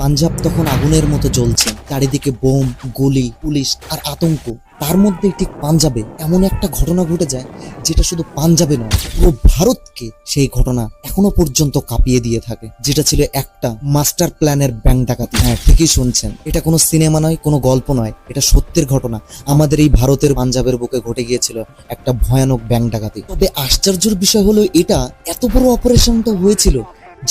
পাঞ্জাব তখন আগুনের মতো জ্বলছে, চারিদিকে বোম, গুলি, পুলিশ আর আতঙ্ক। তার মধ্যে ঠিক পাঞ্জাবে এমন একটা ঘটনা ঘটে যায় যেটা শুধু পাঞ্জাবে নয়, পুরো ভারতকে সেই ঘটনা এখনো পর্যন্ত কাঁপিয়ে দিয়ে থাকে। যেটা ছিল একটা মাস্টার প্ল্যানের ব্যাংক ডাকাতি। হ্যাঁ, ঠিকই শুনছেন, এটা কোনো সিনেমা নয়, কোনো গল্প নয়, এটা সত্যের ঘটনা। আমাদের এই ভারতের পাঞ্জাবের বুকে ঘটে গিয়েছিল একটা ভয়ানক ব্যাংক ডাকাতি। তবে আশ্চর্যের বিষয় হলো এটা এত বড় অপারেশনটা হয়েছিল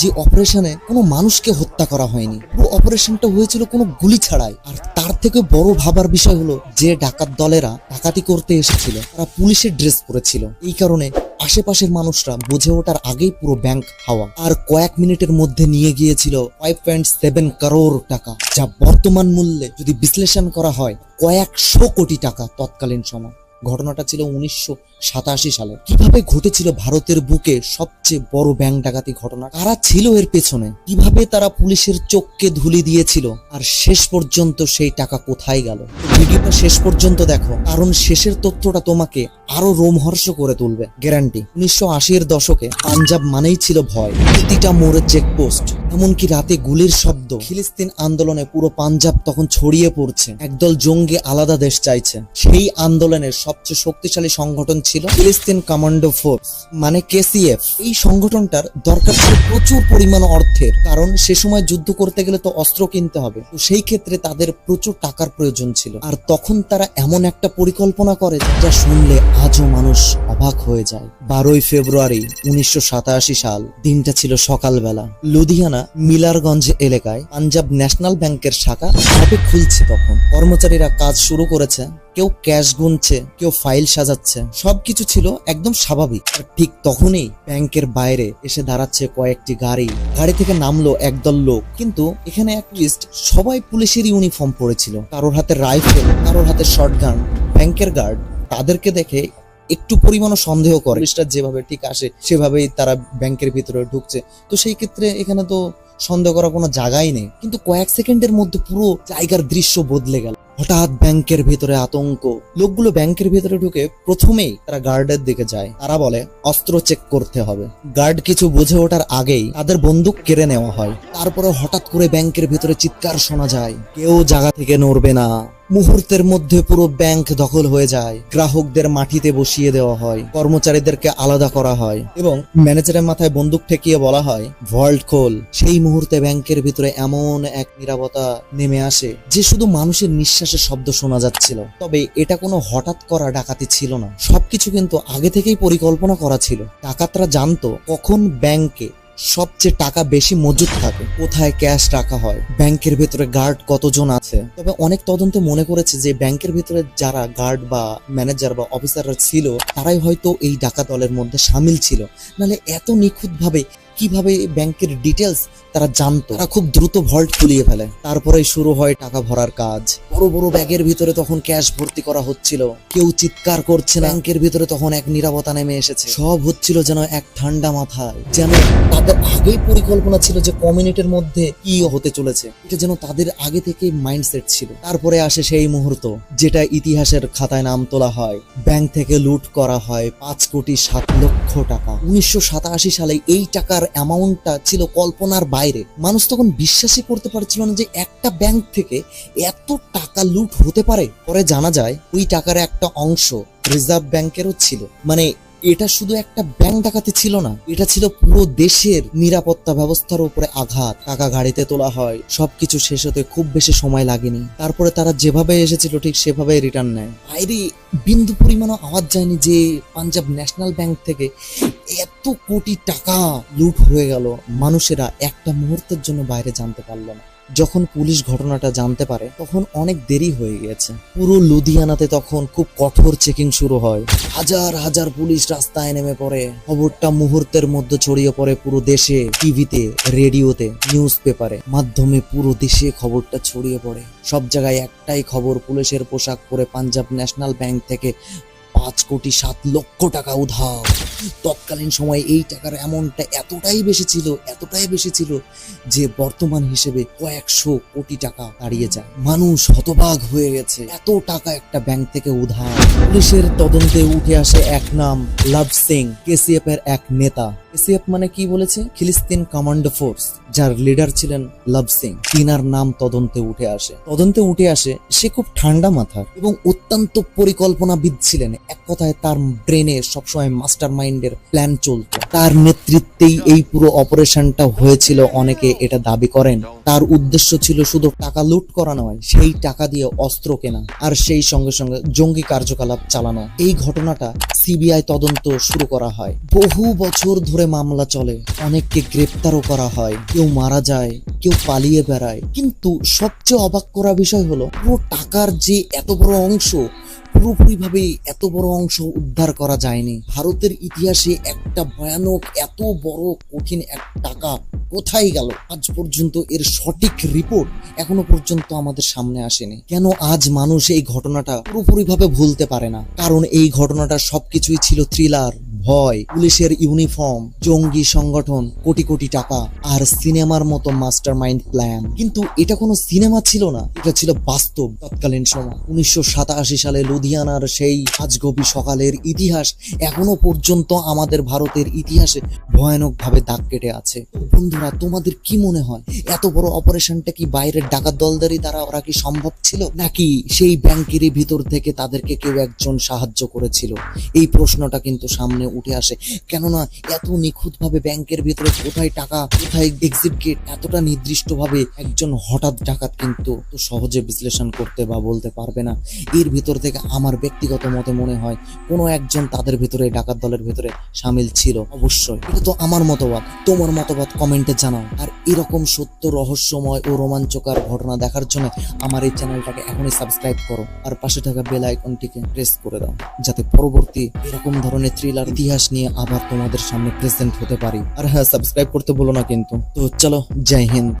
যে অপারেশনে কোনো মানুষকে হত্যা করা হয়নি। পুরো অপারেশনটা হয়েছিল কোনো গুলি ছাড়াই। আর তার থেকে বড় ভাবার বিষয় হলো যে ডাকাত দলেরা ডাকাতি করতে এসেছিল তারা পুলিশের ড্রেস পরেছিল। এই কারণে আশেপাশের মানুষরা বুঝে ওঠার আগেই পুরো ব্যাংক হাওয়া। আর কয়েক মিনিটের মধ্যে নিয়ে গিয়েছিল 5.7 করোড় টাকা, যা বর্তমান মূল্যে যদি বিশ্লেষণ করা হয় কয়েকশো কোটি টাকা তৎকালীন সময়। ঘটনাটা ছিল 1987 সালে। কিভাবে ঘটেছিল ভারতের বুকে সবচেয়ে বড় ব্যাংক ডাকাতি ঘটনা? কারা ছিল এর পেছনে? কিভাবে তারা পুলিশের চোখকে ধুলি দিয়েছিল? আর শেষ পর্যন্ত সেই টাকা কোথায় গেল? ভিডিওটা শেষ পর্যন্ত দেখো, কারণ শেষের তথ্যটা তোমাকে আরো রোমহর্ষ করে তুলবে, গ্যারান্টি। 1980-এর দশকে পাঞ্জাব মানেই ছিল ভয়। প্রতিটা মোড়ে চেকপোস্ট, এমনকি রাতে গুলির শব্দ। ফিলিস্তিন আন্দোলনে পুরো পাঞ্জাব তখন ছড়িয়ে পড়ছে। একদল জঙ্গি আলাদা দেশ চাইছে। সেই আন্দোলনের সবচেয়ে শক্তিশালী সংগঠন ছিল ফিলিস্তিন কমান্ডো ফোর্স, মানে কেসিএফ। এই সংগঠনটার দরকার ছিল প্রচুর পরিমাণ অর্থের, কারণ সে সময় যুদ্ধ করতে গেলে তো অস্ত্র কিনতে হবে। তো সেই ক্ষেত্রে তাদের প্রচুর টাকার প্রয়োজন ছিল। আর তখন তারা এমন একটা পরিকল্পনা করে যা শুনলে আজও মানুষ অবাক হয়ে যায়। 12 ফেব্রুয়ারি 1987 সাল। দিনটা ছিল সকালবেলা। লুধিয়ানা মিলারগঞ্জ এলাকায় পাঞ্জাব ন্যাশনাল ব্যাংকের শাখা সবে খুলছে। তখন কর্মচারীরা কাজ শুরু করেছে। কেউ ক্যাশ গুনছে, কেউ ফাইল সাজাচ্ছে। সবকিছু ছিল একদম স্বাভাবিক। আর ঠিক তখনই ব্যাংকের বাইরে এসে দাঁড়াচ্ছে কয়েকটি গাড়ি। গাড়ি থেকে নামলো একদল লোক। কিন্তু এখানে এক টুইস্ট, সবাই পুলিশের ইউনিফর্ম পরেছিল। কারোর হাতে রাইফেল, কারোর হাতে শটগান। ব্যাংকের গার্ড তাদেরকে দেখে একটু পরিমাণও সন্দেহ করে। পুলিশরা যেভাবে ঠিক আসে সেভাবেই তারা ব্যাংকের ভিতরে ঢুকছে। তো সেই ক্ষেত্রে এখানে তো সন্দেহ করার কোনো জায়গাই নেই। কিন্তু কয়েক সেকেন্ডের মধ্যে পুরো জায়গার দৃশ্য বদলে গেল। হঠাৎ ব্যাংকের ভেতরে আতঙ্ক। লোকগুলো ব্যাংকের ভেতরে ঢুকে প্রথমেই তারা গার্ডের দিকে যায়। তারা বলে অস্ত্র চেক করতে হবে। গার্ড কিছু বুঝে ওঠার আগেই তাদের বন্দুক কেড়ে নেওয়া হয়। তারপরে হঠাৎ করে ব্যাংকের ভেতরে চিৎকার শোনা যায়, কেউ জায়গা থেকে নড়বে না। মুহূর্তের মধ্যে পুরো ব্যাংক দখল হয়ে যায়। গ্রাহকদের মাটিতে বসিয়ে দেওয়া হয়, কর্মচারীদেরকে আলাদা করা হয় এবং ম্যানেজারের মাথায় বন্দুক ঠেকিয়ে বলা হয় ভল্ট খোল। সেই মুহূর্তে ব্যাংকের ভিতরে এমন এক নীরবতা নেমে আসে যে শুধু মানুষের নিঃশ্বাসের শব্দ শোনা যাচ্ছিল। তবে এটা কোনো হঠাৎ করা ডাকাতি ছিল না, সবকিছু কিন্তু আগে থেকেই পরিকল্পনা করা ছিল। ডাকাতরা জানতো কখন ব্যাংকে সবচেয়ে টাকা বেশি মজুদ থাকে, কোথায় ক্যাশ রাখা হয়, ব্যাংকের ভেতরে গার্ড কতজন আছে। তবে অনেক তদন্তে মনে করেছে যে ব্যাংকের ভেতরে যারা গার্ড বা ম্যানেজার বা অফিসাররা ছিল তারাই হয়তো এই ডাকাত দলের মধ্যে সামিল ছিল। নাহলে এত নিখুঁতভাবে কিভাবে ব্যাংকের ডিটেলস তারা জানতো? তারা খুব দ্রুত ভল্ট খুলিয়ে ফেলে। তারপরে শুরু হয় টাকা ভরার কাজ। বড় বড় ব্যাগের ভিতরে তখন ক্যাশ ভর্তি করা হচ্ছিল। কেউ চিৎকার করছে না। ব্যাংকের ভিতরে তখন এক নীরবতা নেমে এসেছে। সব হচ্ছিল যেন এক ঠান্ডা মাথায়। যেন তাদের আগেই পরিকল্পনা ছিল যে কমিউনিটির মধ্যে কি হতে চলেছে। এটা যেন তাদের আগে থেকে মাইন্ডসেট ছিল। তারপরে আসে সেই মুহূর্ত যেটা ইতিহাসের খাতায় নাম তোলা হয়। ব্যাংক থেকে লুট করা হয় 5,07,00,000 টাকা। 1987 সালে এই টাকার অ্যামাউন্টটা ছিল কল্পনার বাইরে। মানুষ তখন বিশ্বাসই করতে পারছিল না যে একটা ব্যাংক থেকে এত টাকা লুট হতে পারে। পরে জানা যায় ওই টাকার একটা অংশ রিজার্ভ ব্যাংকেরও ছিল। মানে এটা শুধু একটা ব্যাংক ডাকাতি ছিল না, এটা ছিল পুরো দেশের নিরাপত্তা ব্যবস্থার উপরে আঘাত। টাকা গাড়িতে তোলা হয়। সবকিছু শেষ হতে খুব বেশি সময় লাগেনি। তারপরে তারা যেভাবে এসেছিল ঠিক সেভাবে রিটার্ন নেয়। বাইরে বিন্দু পরিমাণও আওয়াজ যায়নি যে পাঞ্জাব ন্যাশনাল ব্যাংক থেকে এত কোটি টাকা লুট হয়ে গেল। মানুষেরা একটা মুহূর্তের জন্য বাইরে জানতে পারলো না। যখন পুলিশ ঘটনাটা জানতে পারে তখন অনেক দেরি হয়ে গেছে। পুরো লুধিয়ানাতে তখন খুব কঠোর চেকিং শুরু হয়। হাজার হাজার পুলিশ রাস্তায় নেমে পড়ে। খবরটা মুহূর্তের মধ্যে ছড়িয়ে পড়ে পুরো দেশে, টিভিতে, রেডিওতে, নিউজ পেপারে মাধ্যমে পুরো দেশে খবরটা ছড়িয়ে পড়ে। সব জায়গায় একটাই খবর, পুলিশের পোশাক পরে পাঞ্জাব ন্যাশনাল ব্যাংক থেকে 5,07,00,000 টাকা উধাও। তৎকালীন সময়ে এই টাকার অ্যামাউন্টটা এতটাই বেশি ছিল যে বর্তমান হিসেবে কয়েকশো কোটি টাকা দাঁড়িয়ে যায়। মানুষ হতবাক হয়ে গেছে, এত টাকা একটা ব্যাংক থেকে উধাও। পুলিশের তদন্তে উঠে আসে এক নাম, লাভ সিং, কেসিএফ এর এক নেতা। এসিএফ মানে কি বলেছে? ফিলিস্তিন কমান্ডো ফোর্স, যার লিডার ছিলেন লাভ সিং। তিনার নাম তদন্তে উঠে আসে সে খুব ঠান্ডা মাথার এবং অত্যন্ত পরিকল্পনাবিদ ছিলেন। এক কথায় তার ব্রেনে সবসময় মাস্টার মাইন্ডের প্ল্যান চলত। তার নেতৃত্বেই এই পুরো অপারেশনটা হয়েছিল। অনেকে এটা দাবি করেন তার উদ্দেশ্য ছিল শুধু টাকা লুট করা নয়, সেই টাকা দিয়ে অস্ত্র কেনা আর সেই সঙ্গে সঙ্গে জঙ্গি কার্যকলাপ চালানো। এই ঘটনাটা সিবিআই তদন্ত শুরু করা হয়। বহু বছর ধরে মামলা চলে, অনেককে গ্রেপ্তারও করা হয়, কেউ মারা যায়, কেউ পালিয়ে বেড়ায়। কিন্তু সবচেয়ে অবাক করা বিষয় হলো পুরো টাকার যে এত বড় অংশ, পুরোপুরিভাবে এত বড় অংশ উদ্ধার করা যায়নি। ভারতের ইতিহাসে একটা ভয়ানক এত বড় কঠিন এক টাকা কোথায় গেল আজ পর্যন্ত এর সঠিক রিপোর্ট এখনো পর্যন্ত আমাদের সামনে আসেনি। কেন আজ মানুষ এই ঘটনাটা পুরোপুরিভাবে ভুলতে পারে না? কারণ এই ঘটনাটা সবকিছুই ছিল থ্রিলার, ভয়, পুলিশের ইউনিফর্ম, জঙ্গি সংগঠন, কোটি কোটি টাকা আর সিনেমার মতো মাস্টার মাইন্ড প্ল্যান। কিন্তু এটা কোনো সিনেমা ছিল না, এটা ছিল বাস্তব। তৎকালীন সময় 1987 সালে লুধিয়ানার সেই আজগবি সকালের ইতিহাস এখনো পর্যন্ত আমাদের ভারতের ইতিহাসে ভয়ানকভাবে দাগ কেটে আছে। বন্ধুরা, তোমাদের কি মনে হয় এত বড় অপারেশনটা কি বাইরের ডাকাত দলদারি দ্বারা ওরা কি সম্ভব ছিল, নাকি সেই ব্যাংকেরই ভিতর থেকে তাদেরকে কেউ একজন সাহায্য করেছিল? এই প্রশ্নটা কিন্তু সামনে উঠে আসে। কেননা এত নিখুঁতভাবে ব্যাংকের ভিতরে কোথায় টাকা, কোথায় এক্সিট গেট, এতটা নির্দিষ্টভাবে একজন হঠাৎ ডাকাত কিন্তু সহজে বিশ্লেষণ করতে বা বলতে পারবে না। এর ভিতর থেকে আমার ব্যক্তিগত মতে মনে হয় কোনো একজন তাদের ভিতরে, ডাকাত দলের ভিতরে সামিল ছিল অবশ্যই। এটা তো আমার মতবাদ, তোমার মতবাদ কমেন্টে জানাও। আর এরকম সত্য, রহস্যময় ও রোমাঞ্চকর ঘটনা দেখার জন্য আমার এই চ্যানেলটাকে এখনই সাবস্ক্রাইব করো আর পাশে থাকা বেল আইকনটিকে প্রেস করে দাও, যাতে পরবর্তী এরকম ধরনের থ্রিলার ইতিহাস নিয়ে আবার তোমাদের সামনে প্রেজেন্ট হতে পারি। আর হ্যাঁ, সাবস্ক্রাইব করতে বলো না কিন্তু। তো চলো, জয় হিন্দ।